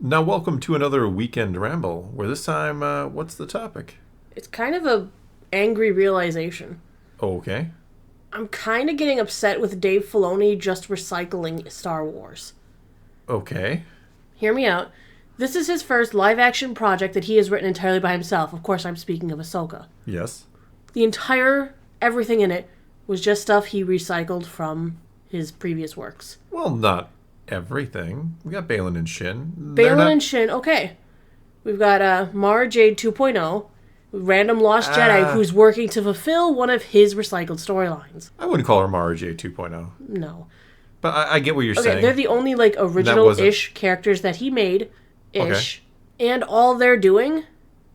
Now, welcome to another weekend ramble, where this time, what's the topic? It's kind of a angry realization. Okay. I'm kind of getting upset with Dave Filoni just recycling Star Wars. Okay. Hear me out. This is his first live-action project that he has written entirely by himself. Of course, I'm speaking of Ahsoka. Yes. The entire everything in it was just stuff he recycled from his previous works. Well, not everything. We got Balin and Shin. Balin and Shin, okay. We've got Mara Jade 2.0, random Lost Jedi who's working to fulfill one of his recycled storylines. I wouldn't call her Mara J 2.0. No. But I get what you're saying. They're the only original-ish characters that he made-ish. Okay. And all they're doing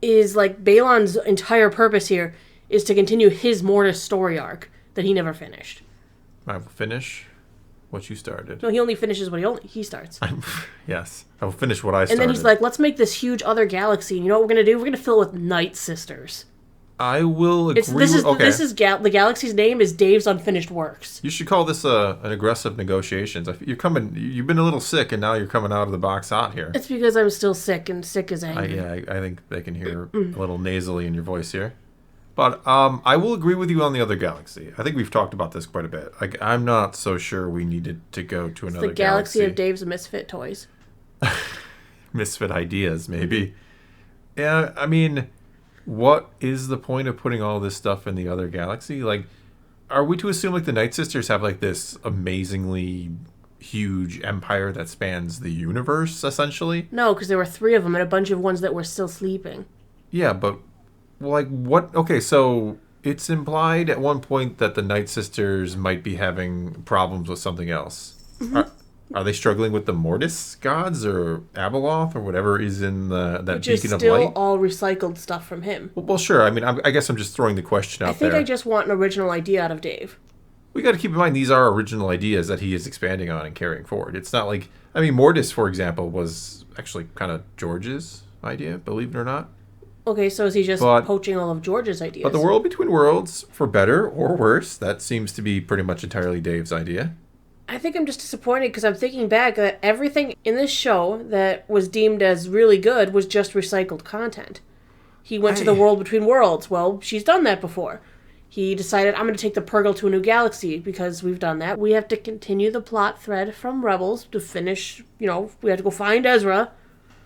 is Balin's entire purpose here is to continue his Mortis story arc that he never finished. I will finish what you started. No, he only finishes what he starts. Yes. I will finish what I started. And then he's like, let's make this huge other galaxy. And you know what we're going to do? We're going to fill it with Night Sisters. I will agree the galaxy's name is Dave's Unfinished Works. You should call this an aggressive negotiations. You've been a little sick, and now you're coming out of the box hot here. It's because I'm still sick, and sick is angry. I think they can hear a little nasally in your voice here. But I will agree with you on the other galaxy. I think we've talked about this quite a bit. I'm not so sure we needed to go to another galaxy of Dave's misfit toys. Misfit ideas, maybe. Yeah, I mean, what is the point of putting all this stuff in the other galaxy? Are we to assume the Night Sisters have this amazingly huge empire that spans the universe, essentially? No, because there were 3 of them and a bunch of ones that were still sleeping. Yeah, but what? Okay, so it's implied at one point that the Night Sisters might be having problems with something else. Mm-hmm. Are they struggling with the Mortis gods or Abeloth or whatever is in that Which beacon of light? Which is still all recycled stuff from him. Well, sure. I mean, I guess I'm just throwing the question out there. I think I just want an original idea out of Dave. We got to keep in mind these are original ideas that he is expanding on and carrying forward. It's not Mortis, for example, was actually kind of George's idea, believe it or not. Okay, so is he just poaching all of George's ideas? But the world between worlds, for better or worse, that seems to be pretty much entirely Dave's idea. I think I'm just disappointed because I'm thinking back that everything in this show that was deemed as really good was just recycled content. He went to the world between worlds. Well, she's done that before. He decided, I'm going to take the Purgle to a new galaxy because we've done that. We have to continue the plot thread from Rebels to finish, we have to go find Ezra.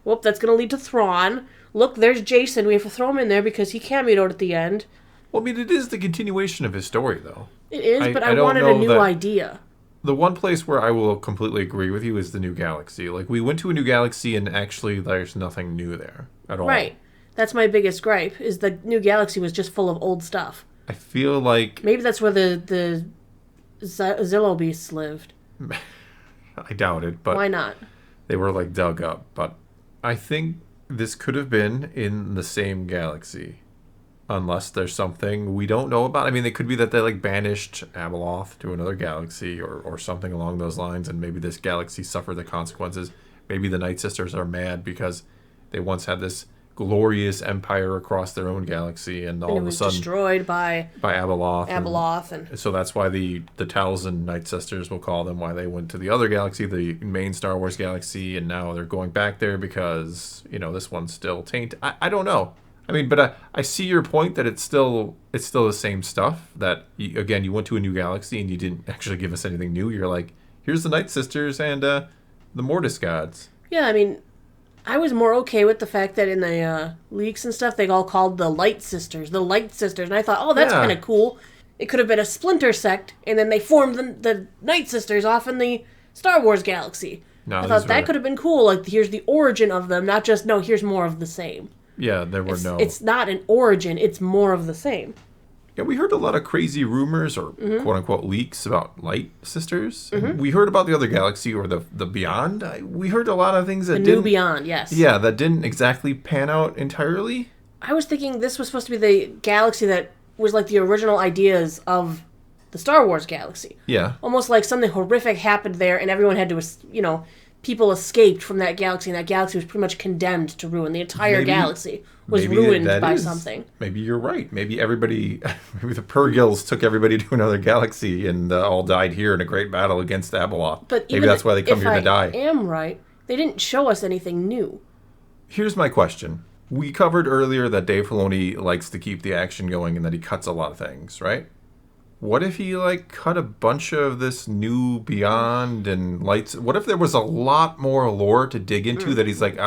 Whoop, that's going to lead to Thrawn. Look, there's Jason. We have to throw him in there because he cameoed at the end. Well, I mean, it is the continuation of his story, though. It is, but I wanted a new idea. The one place where I will completely agree with you is the new galaxy. We went to a new galaxy and actually there's nothing new there at all. Right. That's my biggest gripe, is the new galaxy was just full of old stuff. I feel like... Maybe that's where the Zillo beasts lived. I doubt it, but... Why not? They were, dug up. But I think this could have been in the same galaxy. Unless there's something we don't know about. I mean, it could be that they banished Abeloth to another galaxy or something along those lines, and maybe this galaxy suffered the consequences. Maybe the Night Sisters are mad because they once had this glorious empire across their own galaxy, and all of a sudden destroyed by Abeloth. And so that's why the Talzin Night Sisters, will call them, why they went to the other galaxy, the main Star Wars galaxy, and now they're going back there because this one's still tainted. I don't know. I mean, but I see your point that it's still the same stuff. That you went to a new galaxy and you didn't actually give us anything new. You're like, here's the Night Sisters and the Mortis gods. Yeah, I mean, I was more okay with the fact that in the leaks and stuff they all called the Light Sisters, and I thought, oh, that's kind of cool. It could have been a splinter sect, and then they formed the Night Sisters off in the Star Wars galaxy. No, I thought that could have been cool. Here's the origin of them, not just here's more of the same. Yeah, It's not an origin, it's more of the same. Yeah, we heard a lot of crazy rumors or quote-unquote leaks about Light Sisters. Mm-hmm. We heard about the other galaxy or the Beyond. We heard a lot of things that new Beyond, yes. Yeah, that didn't exactly pan out entirely. I was thinking this was supposed to be the galaxy that was the original ideas of the Star Wars galaxy. Yeah. Almost like something horrific happened there and everyone had to, people escaped from that galaxy, and that galaxy was pretty much condemned to ruin. The entire galaxy was ruined by something. Maybe you're right. Maybe the Purgils took everybody to another galaxy and all died here in a great battle against Abeloth. But maybe that's why they come here to die. If I am right, They didn't show us anything new. Here's my question. We covered earlier that Dave Filoni likes to keep the action going and that he cuts a lot of things, right? What if he, like, cut a bunch of this new Beyond and lights? What if there was a lot more lore to dig into that he's like,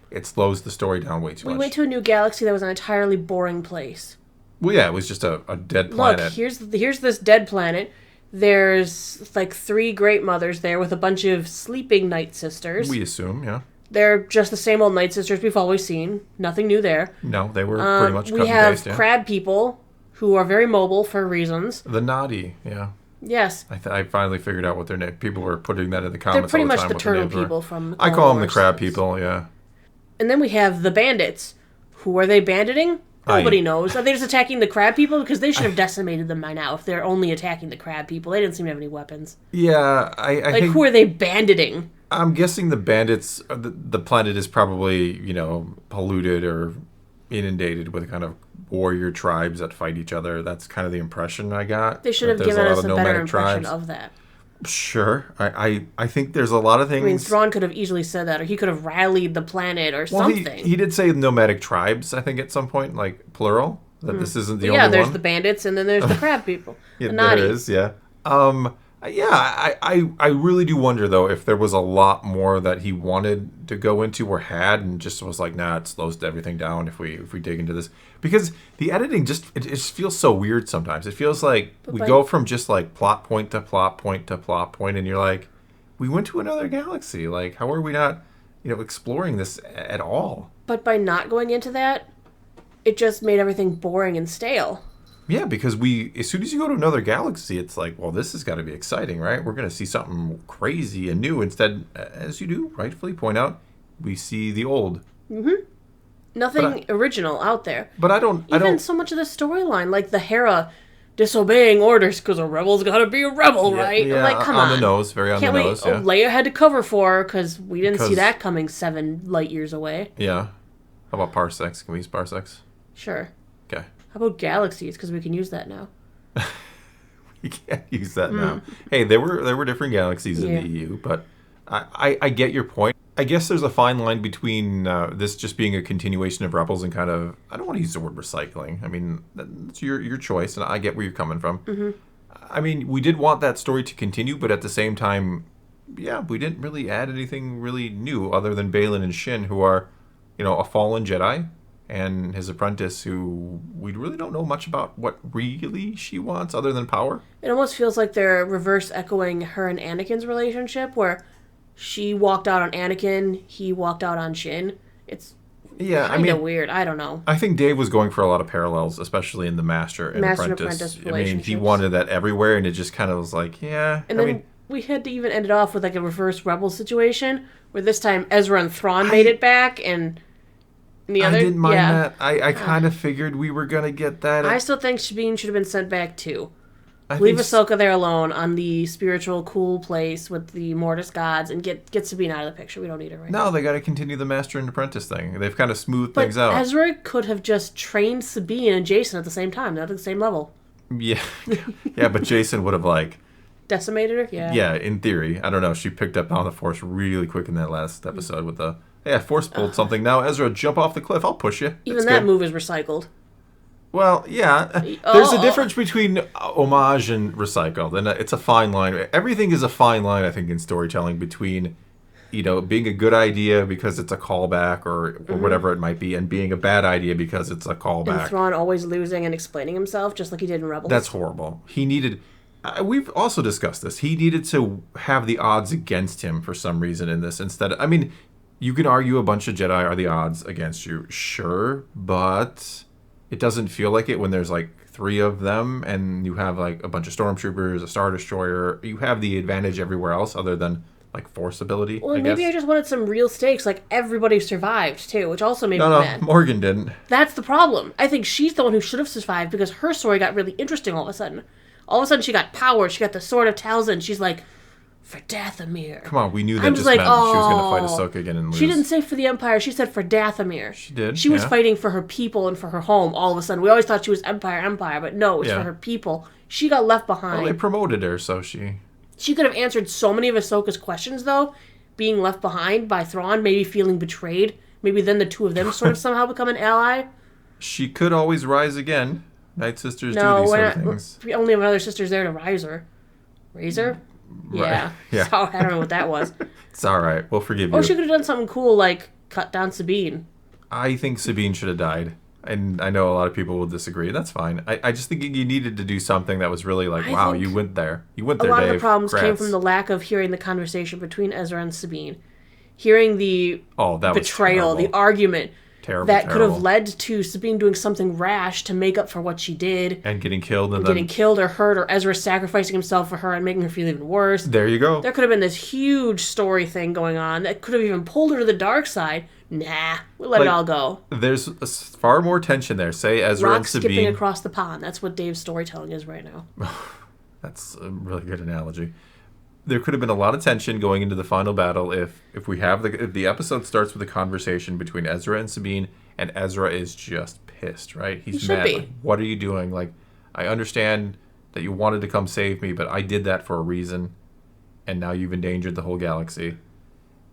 it slows the story down way too much? We went to a new galaxy that was an entirely boring place. Well, yeah, it was just a dead planet. Look, here's this dead planet. There's, like, 3 Great Mothers there with a bunch of sleeping Night Sisters. We assume, yeah. They're just the same old Night Sisters we've always seen. Nothing new there. No, they were pretty much cut We and have paste, yeah. crab people who are very mobile for reasons. The Nadi, yeah. Yes. I finally figured out what their name. People were putting that in the comments. They're pretty all the much time, the what their turtle names were. people from I call them the Wars. crab people, yeah. And then we have the bandits. Who are they banditing? Nobody knows. Are they just attacking the crab people? Because they should have decimated them by now if they're only attacking the crab people. They didn't seem to have any weapons. Yeah, I think, who are they banditing? I'm guessing the bandits, the planet is probably, polluted or inundated with kind of warrior tribes that fight each other. That's kind of the impression I got. They should have given us a better impression of that. Sure. I think there's a lot of things. I mean, Thrawn could have easily said that, or he could have rallied the planet or something. He did say nomadic tribes, I think, at some point, like plural, that this isn't the only one. Yeah, there's the bandits, and then there's the crab people. Yeah, the there is, yeah. I really do wonder, though, if there was a lot more that he wanted to go into or had and just was like, nah, it slows everything down if we dig into this. Because the editing just feels so weird sometimes. It feels like go from just like plot point to plot point to plot point, and you're like, we went to another galaxy. Like, how are we not, exploring this at all? But by not going into that, it just made everything boring and stale. Yeah, because as soon as you go to another galaxy, it's like, well, this has got to be exciting, right? We're going to see something crazy and new. Instead, as you do rightfully point out, we see the old. Mm-hmm. Nothing original out there. But I don't... so much of the storyline, like the Hera disobeying orders because a rebel's got to be a rebel, right? Yeah, like, come on. On the nose, very on the nose, yeah. Leia had to cover for her because we didn't see that coming 7 light years away. Yeah. How about parsecs? Can we use parsecs? Sure. Okay. How about galaxies? Because we can use that now. We can't use that now. Hey, there were different galaxies in the EU, but I get your point. I guess there's a fine line between this just being a continuation of Rebels and kind of, I don't want to use the word recycling. I mean, that's your choice, and I get where you're coming from. Mm-hmm. I mean, we did want that story to continue, but at the same time, yeah, we didn't really add anything really new other than Baylan and Shin, who are, a fallen Jedi, and his apprentice, who we really don't know much about what really she wants other than power. It almost feels like they're reverse echoing her and Anakin's relationship, where she walked out on Anakin, he walked out on Shin. It's kind of weird. I don't know. I think Dave was going for a lot of parallels, especially in the Master and Apprentice relationship. I mean, he wanted that everywhere, and it just kind of was like, yeah. And then we had to even end it off with like a reverse Rebel situation, where this time Ezra and Thrawn made it back, and the other... I didn't mind that. I kind of figured we were going to get that. I still think Sabine should have been sent back too. Leave Ahsoka there alone on the spiritual cool place with the Mortis gods and get Sabine out of the picture. We don't need her right now. No, they got to continue the Master and Apprentice thing. They've kind of smoothed things out. Ezra could have just trained Sabine and Jason at the same time. They're at the same level. Yeah. Yeah, but Jason would have decimated her? Yeah. Yeah, in theory. I don't know. She picked up on the Force really quick in that last episode with the, I Force pulled something. Now, Ezra, jump off the cliff. I'll push you. Even that move is recycled. Well, yeah. There's a difference between homage and recycled, and it's a fine line. Everything is a fine line, I think, in storytelling between, being a good idea because it's a callback or whatever it might be, and being a bad idea because it's a callback. And Thrawn always losing and explaining himself, just like he did in Rebels. That's horrible. He needed... we've also discussed this. He needed to have the odds against him for some reason in this instead. I mean, you can argue a bunch of Jedi are the odds against you, sure, but... it doesn't feel like it when there's 3 of them and you have a bunch of stormtroopers, a Star Destroyer. You have the advantage everywhere else other than Force ability. Well, maybe I just wanted some real stakes. Everybody survived too, which also made me mad. No, Morgan didn't. That's the problem. I think she's the one who should have survived because her story got really interesting all of a sudden. All of a sudden she got power. She got the Sword of Talzin. She's like, for Dathomir. Come on, we knew that just meant she was going to fight Ahsoka again and lose. She didn't say for the Empire. She said for Dathomir. She did. She was fighting for her people and for her home all of a sudden. We always thought she was Empire, but no, it was for her people. She got left behind. Well, they promoted her, so she... She could have answered so many of Ahsoka's questions, though, being left behind by Thrawn, maybe feeling betrayed. Maybe then the two of them sort of somehow become an ally. She could always rise again. Night Sisters do No, these sort of things. we only have other sisters there to rise her. Raise her? Yeah. Right. Yeah. So, I don't know what that was. It's all right. We'll forgive you. Or she could have done something cool like cut down Sabine. I think Sabine should have died. And I know a lot of people will disagree. That's fine. I just think you needed to do something that was really like, wow, you went there. You went there, Dave. A lot Dave. of the problems came Congrats. from the lack of hearing the conversation between Ezra and Sabine. Hearing the betrayal, the argument. That could have led to Sabine doing something rash to make up for what she did. And getting killed. And getting killed or hurt, or Ezra sacrificing himself for her and making her feel even worse. There you go. There could have been this huge story thing going on that could have even pulled her to the dark side. Nah, we'll let it all go. There's far more tension there. Say Ezra and Sabine. Skipping across the pond. That's what Dave's storytelling is right now. That's a really good analogy. There could have been a lot of tension going into the final battle if we have if the episode starts with a conversation between Ezra and Sabine, and Ezra is just pissed, right? He's mad. Like, what are you doing? Like, I understand that you wanted to come save me, but I did that for a reason, and now you've endangered the whole galaxy.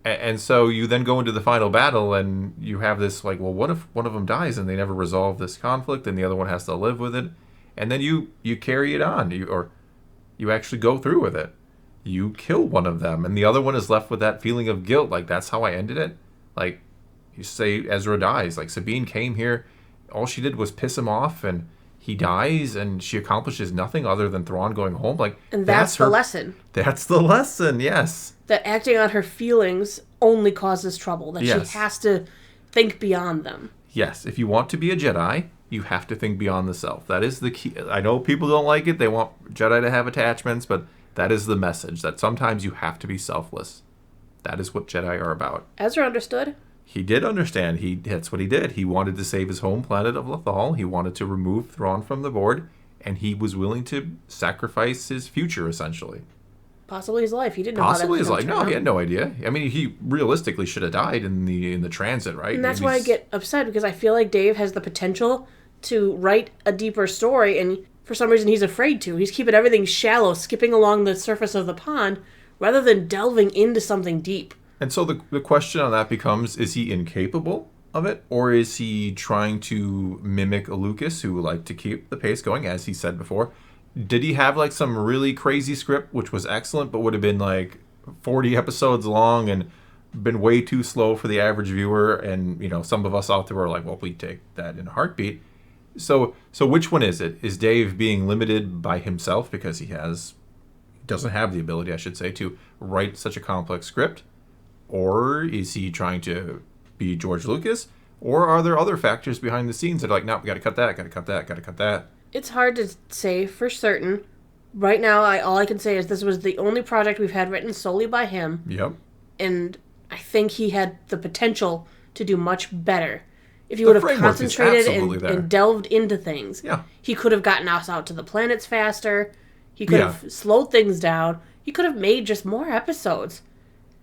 And so you then go into the final battle, and you have this, like, well, what if one of them dies and they never resolve this conflict, and the other one has to live with it? And then you carry it on, or you actually go through with it. You kill one of them, and the other one is left with that feeling of guilt. Like, that's how I ended it. Like, you say Ezra dies. Like, Sabine came here, all she did was piss him off, and he dies, and she accomplishes nothing other than Thrawn going home. Like, and that's the lesson. That's the lesson, yes. That acting on her feelings only causes trouble. That she has to think beyond them. Yes, if you want to be a Jedi, you have to think beyond the self. That is the key. I know people don't like it. They want Jedi to have attachments, but that is the message, that sometimes you have to be selfless. That is what Jedi are about. Ezra understood. He did understand. That's what he did. He wanted to save his home planet of Lothal. He wanted to remove Thrawn from the board, and he was willing to sacrifice his future, essentially. Possibly his life. He didn't know how that was his life. No, he had no idea. I mean, he realistically should have died in the transit, right? And that's why I get upset, because I feel like Dave has the potential to write a deeper story, and for some reason he's afraid to. He's keeping everything shallow, skipping along the surface of the pond, rather than delving into something deep. And so the question on that becomes, is he incapable of it? Or is he trying to mimic a Lucas who liked to keep the pace going, as he said before? Did he have like some really crazy script, which was excellent, but would have been like 40 episodes long and been way too slow for the average viewer? And, you know, some of us out there are like, well, we'd take that in a heartbeat. So which one is it? Is Dave being limited by himself because he doesn't have the ability, I should say, to write such a complex script? Or is he trying to be George Lucas? Or are there other factors behind the scenes that are like, no, we got to cut that, got to cut that, got to cut that? It's hard to say for certain. Right now, all I can say is this was the only project we've had written solely by him. Yep. And I think he had the potential to do much better. If he would have concentrated and delved into things. Yeah. He could have gotten us out to the planets faster. He could have slowed things down. He could have made just more episodes.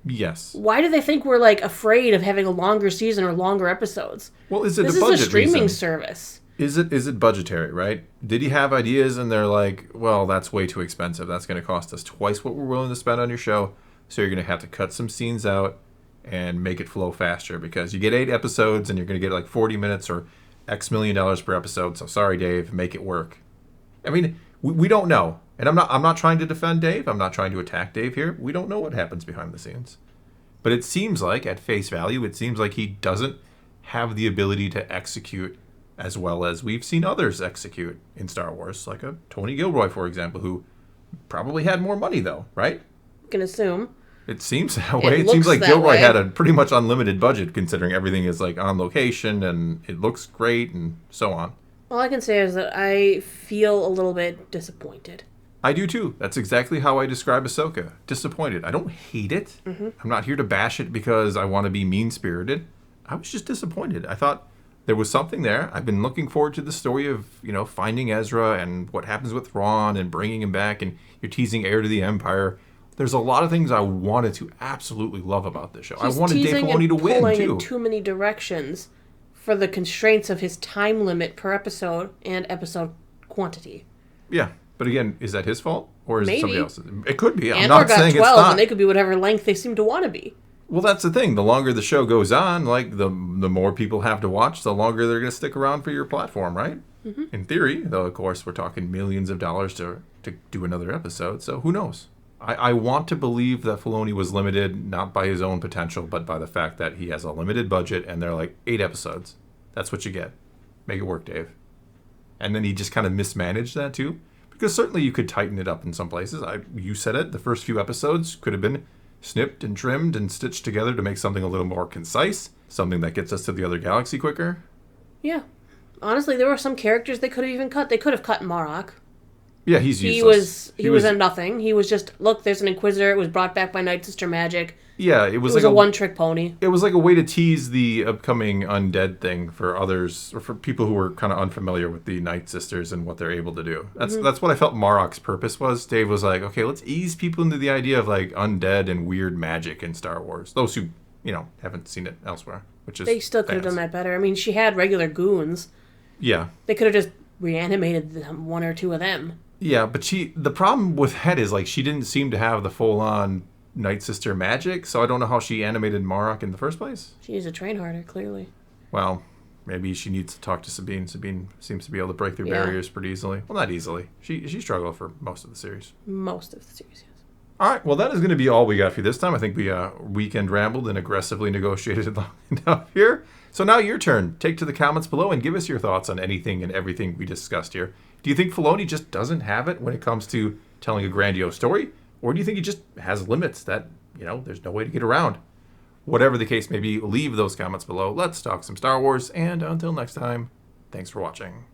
Yes. Why do they think we're like afraid of having a longer season or longer episodes? Well, is it this a budget is a streaming reason? Service. Is it budgetary, right? Did he have ideas and they're like, well, that's way too expensive. That's going to cost us twice what we're willing to spend on your show. So you're going to have to cut some scenes out and make it flow faster, because you get 8 episodes and you're going to get like 40 minutes or X million dollars per episode. So sorry, Dave, make it work. I mean, we don't know. And I'm not trying to defend Dave. I'm not trying to attack Dave here. We don't know what happens behind the scenes. But it seems like, at face value, it seems like he doesn't have the ability to execute as well as we've seen others execute in Star Wars, like a Tony Gilroy, for example, who probably had more money, though, right? I can assume. It seems that way. It seems like Gilroy had a pretty much unlimited budget, considering everything is like on location and it looks great and so on. All I can say is that I feel a little bit disappointed. I do too. That's exactly how I describe Ahsoka. Disappointed. I don't hate it. Mm-hmm. I'm not here to bash it because I want to be mean-spirited. I was just disappointed. I thought there was something there. I've been looking forward to the story of, finding Ezra and what happens with Thrawn and bringing him back, and you're teasing Heir to the Empire. There's a lot of things I wanted to absolutely love about this show. I wanted Dave Filoni to win, too. He's teasing in too many directions for the constraints of his time limit per episode and episode quantity. Yeah. But again, is that his fault? Or is it somebody else's? It could be. I'm Andor not saying it's not. And they could be whatever length they seem to want to be. Well, that's the thing. The longer the show goes on, like the more people have to watch, the longer they're going to stick around for your platform, right? Mm-hmm. In theory, though, of course, we're talking millions of dollars to do another episode, so who knows? I want to believe that Filoni was limited not by his own potential, but by the fact that he has a limited budget and they're like 8 episodes. That's what you get. Make it work, Dave. And then he just kind of mismanaged that too, because certainly you could tighten it up in some places. You said it. The first few episodes could have been snipped and trimmed and stitched together to make something a little more concise, something that gets us to the other galaxy quicker. Yeah. Honestly, there were some characters they could have even cut. They could have cut Marok. Yeah, he's useless. He was a nothing. He was just, look, there's an Inquisitor. It was brought back by Night Sister magic. Yeah, it was like a one-trick pony. It was like a way to tease the upcoming undead thing for others, or for people who were kind of unfamiliar with the Night Sisters and what they're able to do. That's what I felt Marok's purpose was. Dave was like, okay, let's ease people into the idea of like undead and weird magic in Star Wars. Those who, haven't seen it elsewhere, which is they still could have done that better. I mean, she had regular goons. Yeah, they could have just reanimated one or two of them. Yeah, but the problem with Het is like she didn't seem to have the full-on Night Sister magic, so I don't know how she animated Marok in the first place. She needs to train harder, clearly. Well, maybe she needs to talk to Sabine. Sabine seems to be able to break through barriers pretty easily. Well, not easily. She struggled for most of the series. Most of the series, yes. All right, well, that is going to be all we got for you this time. I think we weekend rambled and aggressively negotiated long enough here. So now your turn. Take to the comments below and give us your thoughts on anything and everything we discussed here. Do you think Filoni just doesn't have it when it comes to telling a grandiose story? Or do you think he just has limits that, there's no way to get around? Whatever the case may be, leave those comments below. Let's talk some Star Wars, and until next time, thanks for watching.